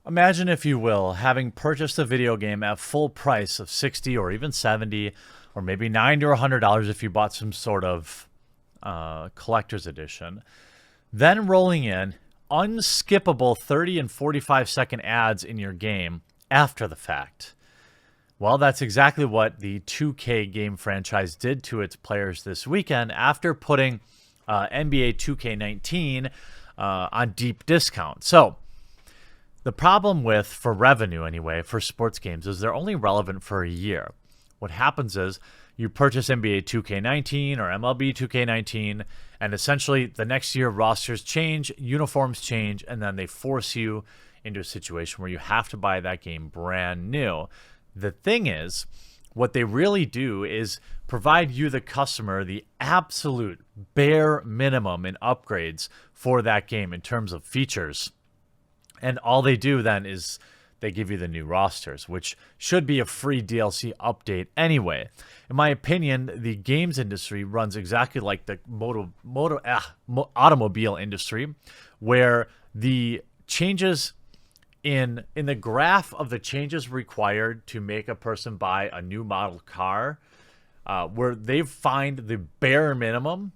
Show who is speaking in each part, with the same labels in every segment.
Speaker 1: Imagine, if you will, having purchased a video game at full price of 60 or even 70 or maybe 90 or $100 if you bought some sort of collector's edition. Then rolling in unskippable 30 and 45-second ads in your game after the fact. Well, that's exactly what the 2K game franchise did to its players this weekend after putting NBA 2K19 on deep discount. So the problem with, for revenue anyway, for sports games is they're only relevant for a year. What happens is you purchase NBA 2K19 or MLB 2K19, and essentially the next year rosters change, uniforms change, and then they force you into a situation where you have to buy that game brand new. The thing is, what they really do is provide you, the customer, the absolute bare minimum in upgrades for that game in terms of features. And all they do then is they give you the new rosters, which should be a free DLC update anyway. In my opinion, the games industry runs exactly like the automobile industry, where the changes in the graph of the changes required to make a person buy a new model car, where they find the bare minimum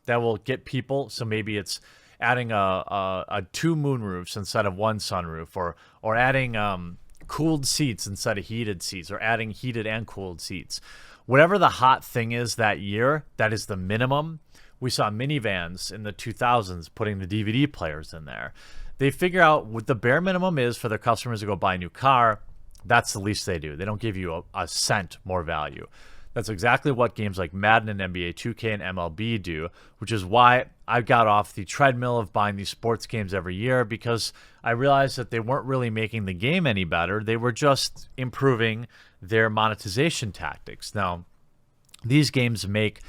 Speaker 1: that will get people. So maybe it's adding a 2 moonroofs instead of 1 sunroof, or adding cooled seats instead of heated seats, or adding heated and cooled seats. Whatever the hot thing is that year, that is the minimum. We saw minivans in the 2000s putting the DVD players in there. They figure out what the bare minimum is for their customers to go buy a new car. That's the least they do. They don't give you a cent more value. That's exactly what games like Madden and NBA 2K and MLB do, which is why I got off the treadmill of buying these sports games every year, because I realized that they weren't really making the game any better. They were just improving their monetization tactics. Now, these games make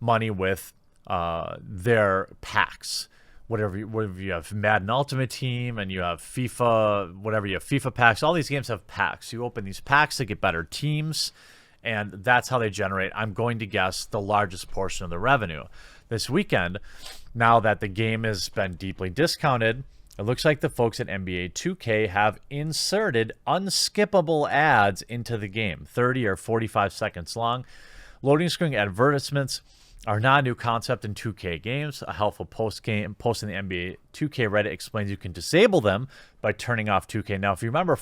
Speaker 1: money with their packs. Whatever you have Madden Ultimate Team and you have FIFA, whatever you have FIFA packs, all these games have packs. You open these packs to get better teams, and that's how they generate, I'm going to guess, the largest portion of the revenue. This weekend, now that the game has been deeply discounted, it looks like the folks at NBA 2K have inserted unskippable ads into the game, 30 or 45 seconds long. Loading screen advertisements are not a new concept in 2K games. A helpful post in the NBA 2K Reddit explains you can disable them by turning off 2K. Now, if you remember,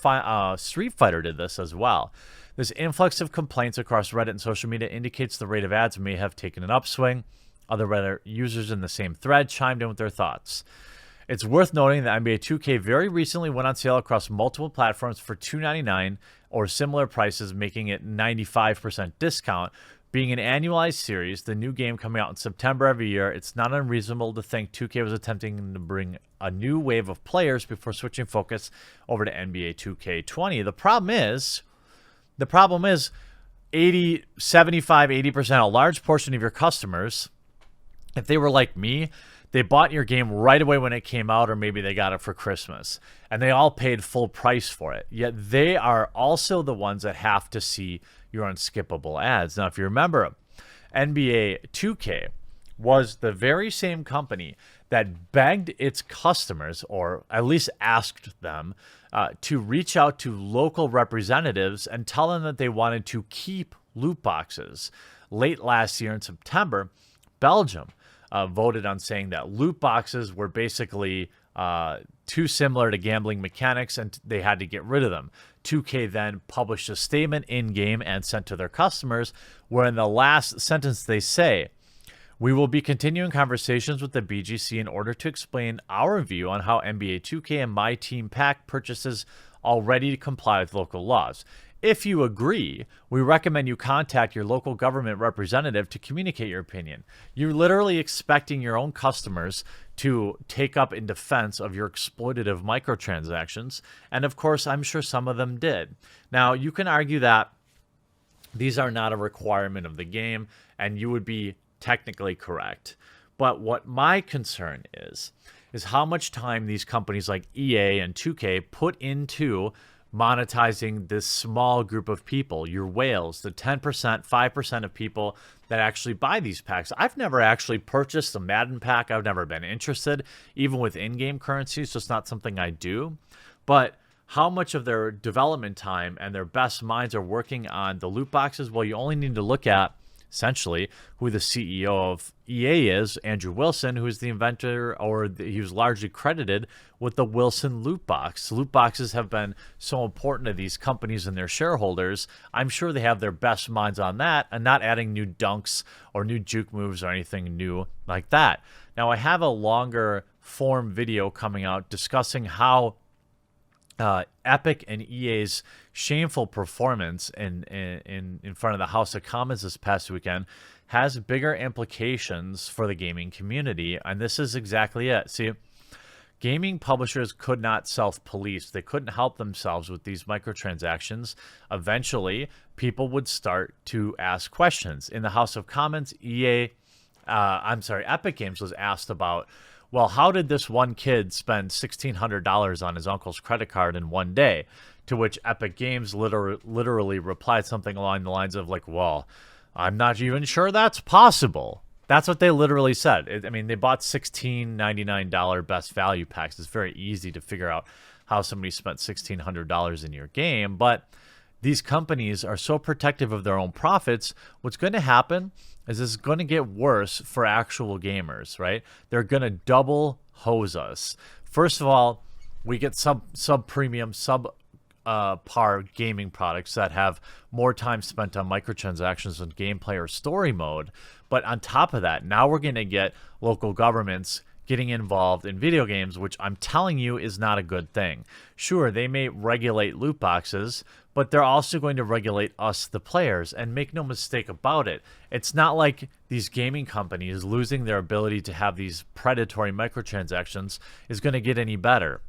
Speaker 1: Street Fighter did this as well. This influx of complaints across Reddit and social media indicates the rate of ads may have taken an upswing. Other Reddit users in the same thread chimed in with their thoughts. It's worth noting that NBA 2K very recently went on sale across multiple platforms for $2.99 or similar prices, making it 95% discount. Being an annualized series, the new game coming out in September every year, it's not unreasonable to think 2K was attempting to bring a new wave of players before switching focus over to NBA 2K20. The problem is 80, 75, 80%, a large portion of your customers, if they were like me, they bought your game right away when it came out, or maybe they got it for Christmas, and they all paid full price for it. Yet they are also the ones that have to see your unskippable ads. Now, if you remember, NBA 2K was the very same company that begged its customers, or at least asked them, to reach out to local representatives and tell them that they wanted to keep loot boxes. Late last year in September, Belgium voted on saying that loot boxes were basically too similar to gambling mechanics and they had to get rid of them. 2K then published a statement in-game and sent to their customers, where in the last sentence they say, "We will be continuing conversations with the BGC in order to explain our view on how NBA 2K and My Team Pack purchases already comply with local laws. If you agree, we recommend you contact your local government representative to communicate your opinion." You're literally expecting your own customers to take up in defense of your exploitative microtransactions. And of course, I'm sure some of them did. Now, you can argue that these are not a requirement of the game, and you would be technically correct. But what my concern is how much time these companies like EA and 2K put into monetizing this small group of people, your whales, the 10%, 5% of people that actually buy these packs. I've never actually purchased a Madden pack. I've never been interested, even with in-game currency. So it's not something I do. But how much of their development time and their best minds are working on the loot boxes, well, you only need to look at essentially who the CEO of EA is, Andrew Wilson, who is the inventor, or he was largely credited with the Wilson loot box. Loot boxes have been so important to these companies and their shareholders. I'm sure they have their best minds on that and not adding new dunks or new juke moves or anything new like that. Now, I have a longer form video coming out discussing how Epic and EA's shameful performance in front of the House of Commons this past weekend has bigger implications for the gaming community, and this is exactly it. See, gaming publishers could not self-police. They couldn't help themselves with these microtransactions. Eventually, people would start to ask questions. In the House of Commons, Epic Games was asked about, well, how did this one kid spend $1,600 on his uncle's credit card in one day? To which Epic Games literally replied something along the lines of like, well, I'm not even sure that's possible. That's what they literally said. I mean, they bought $16.99 best value packs. It's very easy to figure out how somebody spent $1,600 in your game, but these companies are so protective of their own profits. What's going to happen is this is going to get worse for actual gamers, right? They're going to double hose us. First of all, we get sub-premium, par gaming products that have more time spent on microtransactions and gameplay or story mode. But on top of that, now we're going to get local governments getting involved in video games, which I'm telling you is not a good thing. Sure, they may regulate loot boxes, but they're also going to regulate us, the players, and make no mistake about it. It's not like these gaming companies losing their ability to have these predatory microtransactions is going to get any better.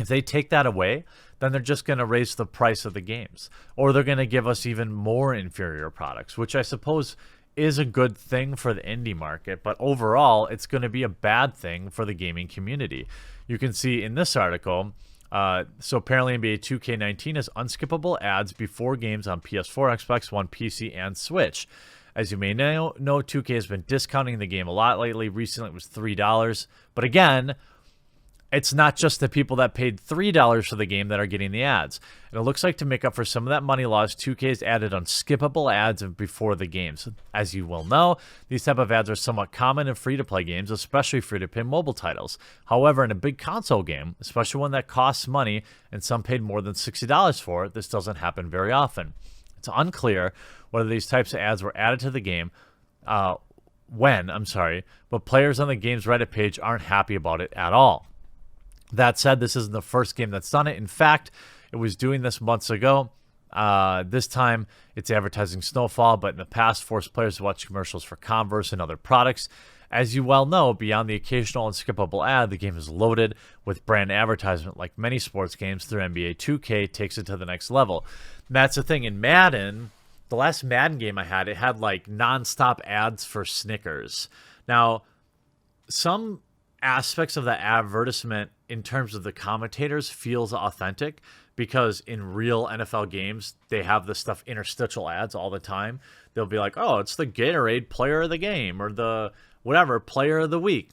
Speaker 1: If they take that away, then they're just going to raise the price of the games, or they're going to give us even more inferior products, which I suppose is a good thing for the indie market, but overall, it's going to be a bad thing for the gaming community. You can see in this article, so apparently NBA 2K19 has unskippable ads before games on PS4, Xbox One, PC, and Switch. As you may know, 2K has been discounting the game a lot lately. Recently, it was $3. But again, it's not just the people that paid $3 for the game that are getting the ads. And it looks like to make up for some of that money loss, 2K has added unskippable ads before the games. As you will know, these type of ads are somewhat common in free-to-play games, especially free-to-play mobile titles. However, in a big console game, especially one that costs money and some paid more than $60 for, this doesn't happen very often. It's unclear whether these types of ads were added to the game, but players on the game's Reddit page aren't happy about it at all. That said, this isn't the first game that's done it. In fact, it was doing this months ago. This time, it's advertising Snowfall, but in the past, forced players to watch commercials for Converse and other products. As you well know, beyond the occasional unskippable ad, the game is loaded with brand advertisement. Like many sports games, through NBA 2K takes it to the next level. And that's the thing. In Madden, the last Madden game I had, it had like nonstop ads for Snickers. Now, some aspects of the advertisement in terms of the commentators feels authentic, because in real NFL games, they have this stuff, interstitial ads all the time. They'll be like, oh, it's the Gatorade player of the game, or the whatever player of the week.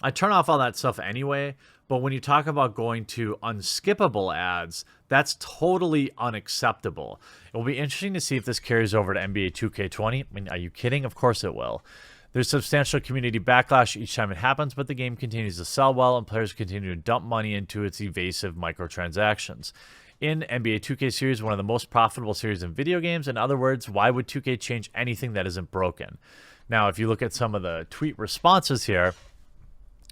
Speaker 1: I turn off all that stuff anyway, but when you talk about going to unskippable ads, that's totally unacceptable. It will be interesting to see if this carries over to NBA 2K20. I mean, are you kidding? Of course it will. There's substantial community backlash each time it happens, but the game continues to sell well, and players continue to dump money into its evasive microtransactions. In NBA 2K series, one of the most profitable series in video games. In other words, why would 2K change anything that isn't broken? Now, if you look at some of the tweet responses here,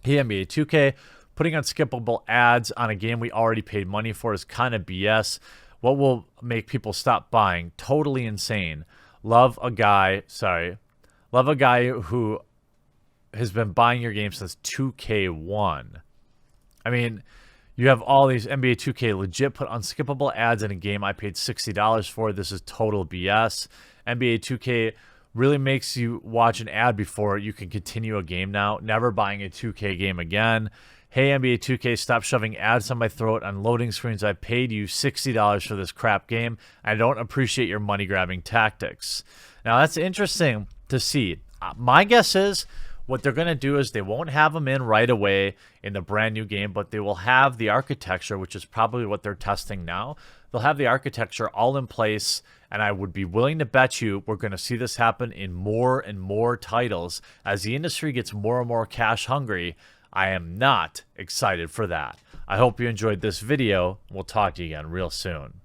Speaker 1: hey, NBA 2K, putting unskippable ads on a game we already paid money for is kind of BS. What will make people stop buying? Totally insane. Love a guy who has been buying your game since 2K1. I mean, you have all these NBA 2K legit put unskippable ads in a game I paid $60 for. This is total BS. NBA 2K really makes you watch an ad before you can continue a game now. Never buying a 2K game again. Hey, NBA 2K, stop shoving ads on my throat on loading screens. I paid you $60 for this crap game. I don't appreciate your money-grabbing tactics. Now, that's interesting to see. My guess is what they're going to do is they won't have them in right away in the brand new game, but they will have the architecture, which is probably what they're testing now. They'll have the architecture all in place, and I would be willing to bet you we're going to see this happen in more and more titles as the industry gets more and more cash hungry. I am not excited for that. I hope you enjoyed this video. We'll talk to you again real soon.